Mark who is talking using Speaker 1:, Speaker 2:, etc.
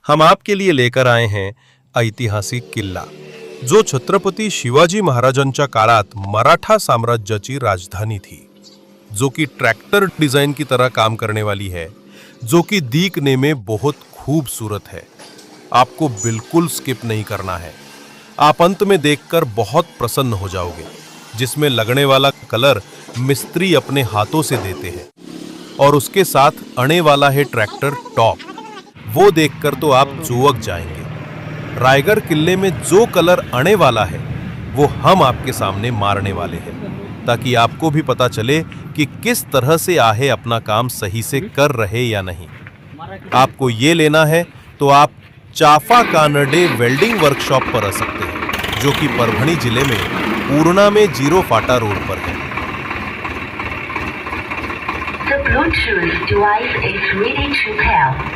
Speaker 1: हम आपके लिए लेकर आए हैं ऐतिहासिक किल्ला, जो छत्रपती शिवाजी महाराजांच्या काळात मराठा साम्राज्याची राजधानी थी, जो कि ट्रैक्टर डिजाइन की तरह काम करने वाली है, जो कि देखने में बहुत खूबसूरत है। आपको बिल्कुल स्किप नहीं करना है। आप अंत में देखकर बहुत प्रसन्न हो जाओगे, जिसमें लगने वाला कलर मिस्त्री अपने हाथों से देते हैं और उसके साथ आने वाला है ट्रैक्टर टॉप। वो देखकर तो आप चौंक जाएंगे। रायगढ़ किले में जो कलर आने वाला है वो हम आपके सामने मारने वाले हैं, ताकि आपको भी पता चले कि किस तरह से आहे अपना काम सही से कर रहे या नहीं। आपको ये लेना है तो आप चाफा कानडे वेल्डिंग वर्कशॉप पर आ सकते हैं, जो कि परभणी जिले में पूर्णा में जीरो फाटा रोड पर है।
Speaker 2: The Bluetooth device is ready to pair.